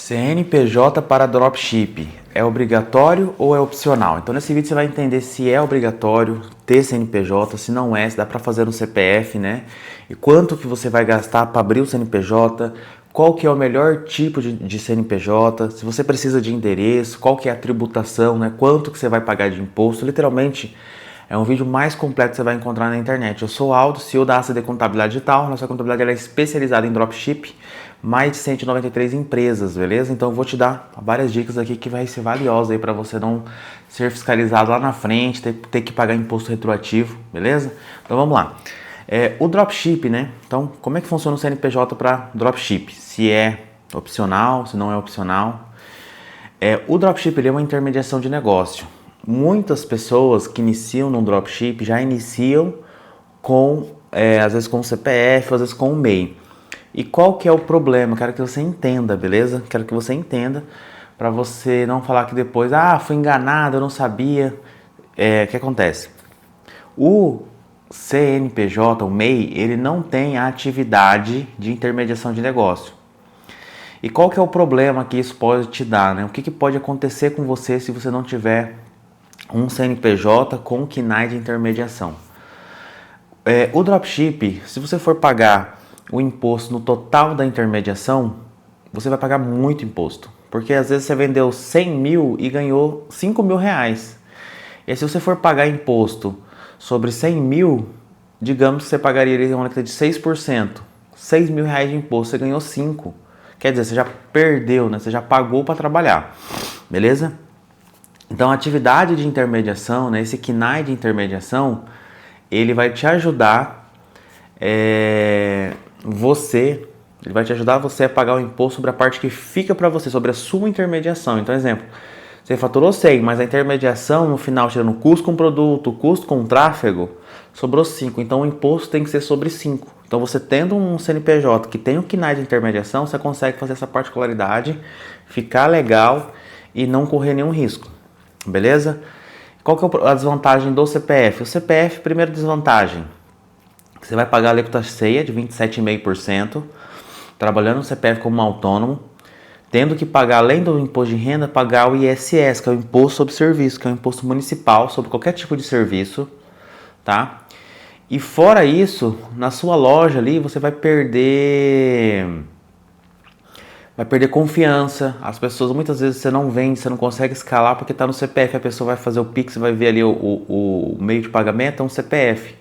CNPJ para dropship é obrigatório ou é opcional? Então nesse vídeo você vai entender se é obrigatório ter CNPJ, se não é, se dá para fazer no CPF, né? E quanto que você vai gastar para abrir o CNPJ, qual que é o melhor tipo de CNPJ, se você precisa de endereço, qual que é a tributação, né? Quanto que você vai pagar de imposto, literalmente é um vídeo mais completo que você vai encontrar na internet. Eu sou o Aldo, CEO da ACD Contabilidade Digital. Nossa contabilidade ela é especializada em dropship, mais de 193 empresas, beleza? Então eu vou te dar várias dicas aqui que vai ser valiosa aí para você não ser fiscalizado lá na frente, ter que pagar imposto retroativo, beleza? Então vamos lá. O dropship, né? Então como é que funciona o CNPJ para dropship? Se é opcional, se não é opcional. O dropship ele é uma intermediação de negócio. Muitas pessoas que iniciam no dropship já iniciam com, às vezes com o CPF, às vezes com o MEI. E qual que é o problema? Quero que você entenda, beleza? Quero que você entenda para você não falar que depois, fui enganado, eu não sabia. O que acontece? O CNPJ, o MEI, ele não tem a atividade de intermediação de negócio. E qual que é o problema que isso pode te dar, né? O que pode acontecer com você se você não tiver um CNPJ com KNAI de intermediação? O dropship, se você for pagar o imposto no total da intermediação, você vai pagar muito imposto. Porque às vezes você vendeu 100 mil e ganhou 5 mil reais. E aí, se você for pagar imposto sobre 100 mil, digamos que você pagaria uma alíquota de 6%. 6 mil reais de imposto, você ganhou 5. Quer dizer, você já perdeu, né? Você já pagou para trabalhar. Beleza? Então, a atividade de intermediação, né, esse KNAI de intermediação, ele vai te ajudar ele vai te ajudar você a pagar o imposto sobre a parte que fica para você, sobre a sua intermediação. Então, exemplo, você faturou 100, mas a intermediação, no final, tirando custo com produto, custo com tráfego, sobrou 5. Então, o imposto tem que ser sobre 5. Então, você tendo um CNPJ que tem o KNAI de intermediação, você consegue fazer essa particularidade, ficar legal e não correr nenhum risco. Beleza? Qual que é a desvantagem do CPF? O CPF, primeira desvantagem, você vai pagar a alíquota ceia de 27,5%, trabalhando no CPF como autônomo, tendo que pagar, além do imposto de renda, pagar o ISS, que é o Imposto sobre Serviço, que é o imposto municipal sobre qualquer tipo de serviço, tá? E fora isso, na sua loja ali, você vai perder confiança. As pessoas, muitas vezes você não vende, você não consegue escalar porque está no CPF. A pessoa vai fazer o Pix, vai ver ali o meio de pagamento, é um CPF.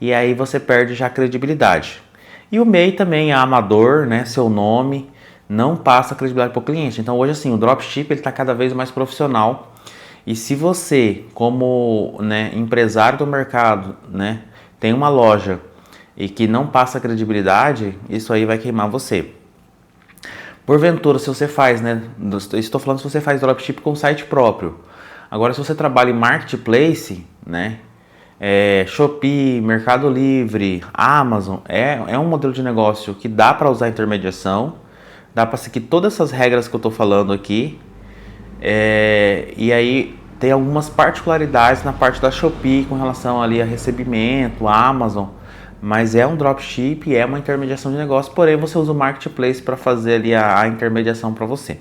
E aí você perde já a credibilidade. E o MEI também é amador, né? Seu nome não passa credibilidade para o cliente. Então hoje assim, o dropship está cada vez mais profissional. E se você, como, né, empresário do mercado, né, tem uma loja e que não passa credibilidade, isso aí vai queimar você. Porventura, se você faz, né? Estou falando se você faz dropship com site próprio. Agora, se você trabalha em marketplace, né? Shopee, Mercado Livre, Amazon, é um modelo de negócio que dá para usar intermediação, dá para seguir todas essas regras que eu estou falando aqui. E aí tem algumas particularidades na parte da Shopee com relação ali a recebimento, a Amazon. Mas é um dropship, é uma intermediação de negócio, porém você usa o marketplace para fazer ali a intermediação para você.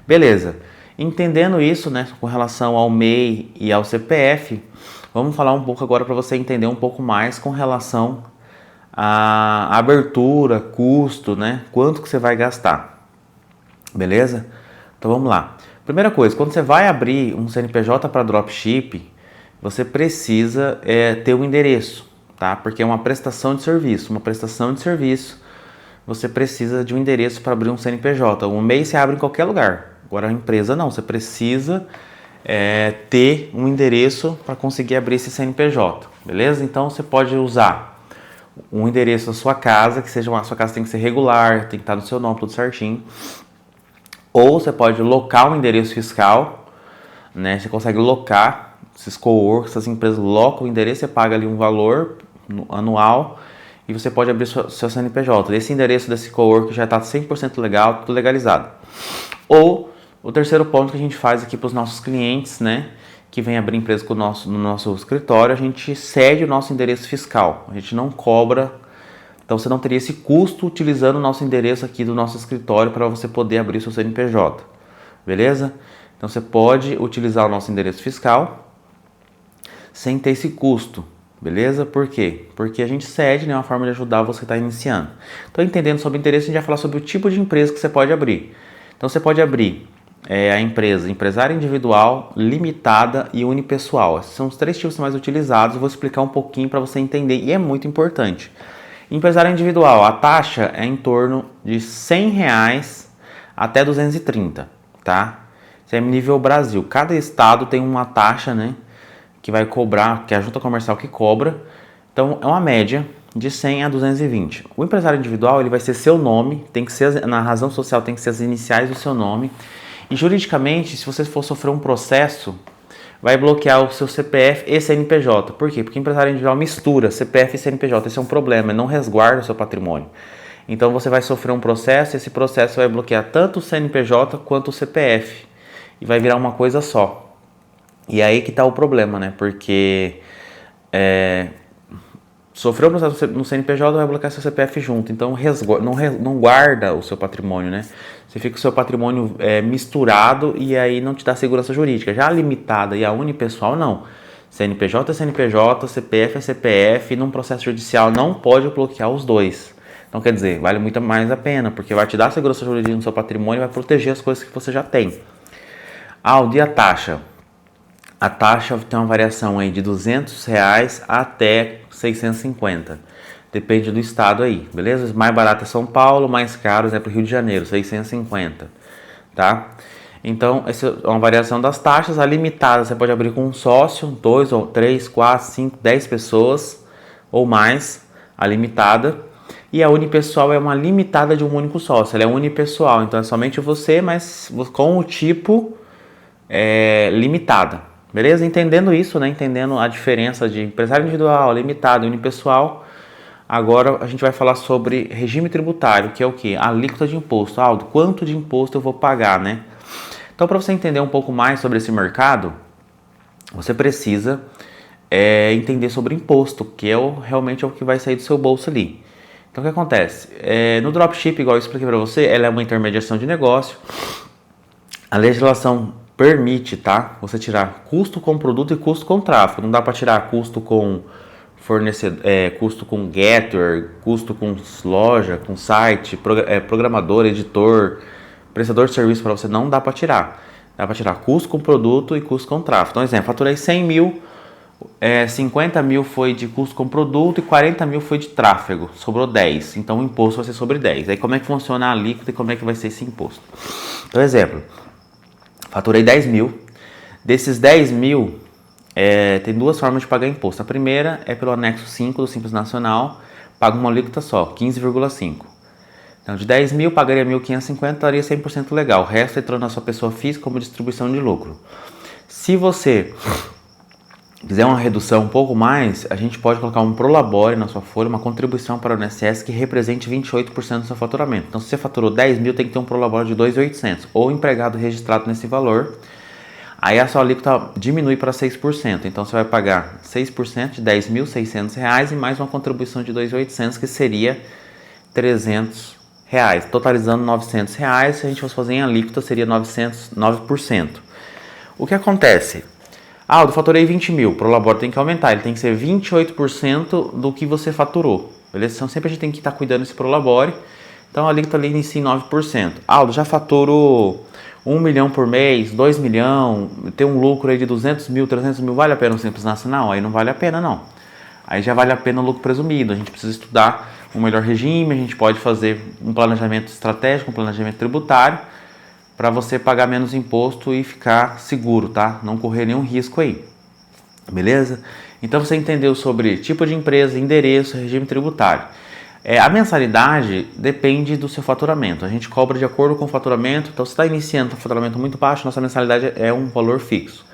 Beleza. Entendendo isso, né, com relação ao MEI e ao CPF, vamos falar um pouco agora para você entender um pouco mais com relação à abertura, custo, né, quanto que você vai gastar. Beleza? Então vamos lá. Primeira coisa, quando você vai abrir um CNPJ para dropship, você precisa ter um endereço. Tá? Porque é uma prestação de serviço. Uma prestação de serviço, você precisa de um endereço para abrir um CNPJ. O MEI se abre em qualquer lugar. Agora a empresa não, você precisa ter um endereço para conseguir abrir esse CNPJ. Beleza? Então você pode usar um endereço da sua casa, que seja a sua casa tem que ser regular, tem que estar no seu nome, tudo certinho. Ou você pode locar um endereço fiscal, né? Você consegue locar, esses coworks, essas empresas locam o endereço, você paga ali um valor anual e você pode abrir seu CNPJ. Esse endereço desse cowork já está 100% legal, tudo legalizado. Ou o terceiro ponto que a gente faz aqui para os nossos clientes, né, que vem abrir empresa no nosso escritório, a gente cede o nosso endereço fiscal. A gente não cobra Então você não teria esse custo utilizando o nosso endereço aqui do nosso escritório para você poder abrir o seu CNPJ, beleza? Então você pode utilizar o nosso endereço fiscal sem ter esse custo, beleza? Por quê? Porque a gente cede, né, uma forma de ajudar você que está iniciando. Então, entendendo sobre o interesse, a gente vai falar sobre o tipo de empresa que você pode abrir. Então você pode abrir a empresa empresária individual, limitada e unipessoal. Esses são os 3 tipos mais utilizados. Eu vou explicar um pouquinho para você entender e é muito importante. Empresário individual, a taxa é em torno de R$100 até 230, tá? Isso é nível Brasil. Cada estado tem uma taxa, né, que vai cobrar, que é a junta comercial que cobra. Então é uma média de 100 a 220. O empresário individual, ele vai ser seu nome, tem que ser, na razão social tem que ser as iniciais do seu nome. E juridicamente, se você for sofrer um processo, vai bloquear o seu CPF e CNPJ. Por quê? Porque o empresário individual mistura CPF e CNPJ. Esse é um problema, ele não resguarda o seu patrimônio. Então você vai sofrer um processo e esse processo vai bloquear tanto o CNPJ quanto o CPF. E vai virar uma coisa só. E aí que está o problema, né? Porque sofreu um processo no CNPJ, vai bloquear seu CPF junto. Então não guarda o seu patrimônio, né? Você fica com o seu patrimônio misturado e aí não te dá segurança jurídica. Já a limitada e a unipessoal, não. CNPJ é CNPJ, CPF é CPF, e num processo judicial não pode bloquear os dois. Então, quer dizer, vale muito mais a pena, porque vai te dar segurança jurídica no seu patrimônio e vai proteger as coisas que você já tem. E a taxa? A taxa tem uma variação aí de R$200 até 650. Depende do estado aí, beleza? Mais barato é São Paulo, mais caro é para o Rio de Janeiro, 650, tá? Então, essa é uma variação das taxas. A limitada você pode abrir com um sócio, 2 ou 3, 4, 5, 10 pessoas ou mais, a limitada. E a unipessoal é uma limitada de um único sócio, ela é unipessoal, então é somente você, mas com o tipo limitada, beleza? Entendendo isso, né? Entendendo a diferença de empresário individual, limitado e unipessoal. Agora a gente vai falar sobre regime tributário, que é o que? A alíquota de imposto. Aldo, quanto de imposto eu vou pagar, né? Então, para você entender um pouco mais sobre esse mercado, você precisa entender sobre imposto, que realmente é o que vai sair do seu bolso ali. Então, o que acontece? No dropship, igual eu expliquei para você, ela é uma intermediação de negócio. A legislação permite, tá? Você tirar custo com produto e custo com tráfego. Não dá para tirar custo com fornecedor, custo com getter, custo com loja, com site, programador, editor, prestador de serviço para você, não dá para tirar. Dá para tirar custo com produto e custo com tráfego. Então, exemplo, faturei 100 mil, 50 mil foi de custo com produto e 40 mil foi de tráfego. Sobrou 10. Então, o imposto vai ser sobre 10. Aí, como é que funciona a alíquota e como é que vai ser esse imposto? Então, exemplo, faturei 10 mil. Desses 10 mil, tem 2 formas de pagar imposto. A primeira é pelo anexo 5 do Simples Nacional, paga uma alíquota só, 15,5. Então, de 10 mil, pagaria 1.550, daria 100% legal. O resto entrou na sua pessoa física como distribuição de lucro. Se você quiser uma redução um pouco mais, a gente pode colocar um prolabore na sua folha, uma contribuição para o INSS que represente 28% do seu faturamento. Então, se você faturou 10 mil, tem que ter um prolabore de 2.800 ou empregado registrado nesse valor. Aí a sua alíquota diminui para 6%. Então, você vai pagar 6% de R$ 10.600 e mais uma contribuição de 2.800, que seria R$300. Totalizando R$900. Se a gente fosse fazer em alíquota, seria 9%. O que acontece? Eu faturei 20 mil, o prolabore tem que aumentar, ele tem que ser 28% do que você faturou, beleza? Então sempre a gente tem que estar cuidando desse prolabore, então a alíquota ali inicia em 9%. Já faturou 1 milhão por mês, 2 milhões, tem um lucro aí de 200 mil, 300 mil, vale a pena o Simples Nacional? Aí não vale a pena não, aí já vale a pena o lucro presumido, a gente precisa estudar um melhor regime, a gente pode fazer um planejamento estratégico, um planejamento tributário, para você pagar menos imposto e ficar seguro, tá? Não correr nenhum risco aí, beleza? Então você entendeu sobre tipo de empresa, endereço, regime tributário. A mensalidade depende do seu faturamento, a gente cobra de acordo com o faturamento, então se está iniciando um faturamento muito baixo, nossa mensalidade é um valor fixo.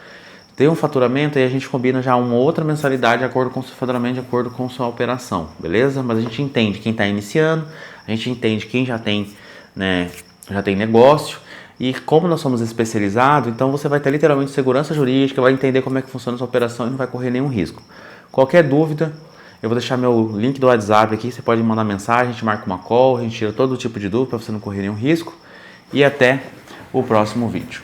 Tem um faturamento e a gente combina já uma outra mensalidade de acordo com o seu faturamento, de acordo com a sua operação, beleza? Mas a gente entende quem está iniciando, a gente entende quem já tem, né, já tem negócio. E como nós somos especializados, então você vai ter literalmente segurança jurídica, vai entender como é que funciona a sua operação e não vai correr nenhum risco. Qualquer dúvida, Eu vou deixar meu link do WhatsApp aqui, você pode mandar mensagem, a gente marca uma call, a gente tira todo tipo de dúvida para você não correr nenhum risco. E até o próximo vídeo.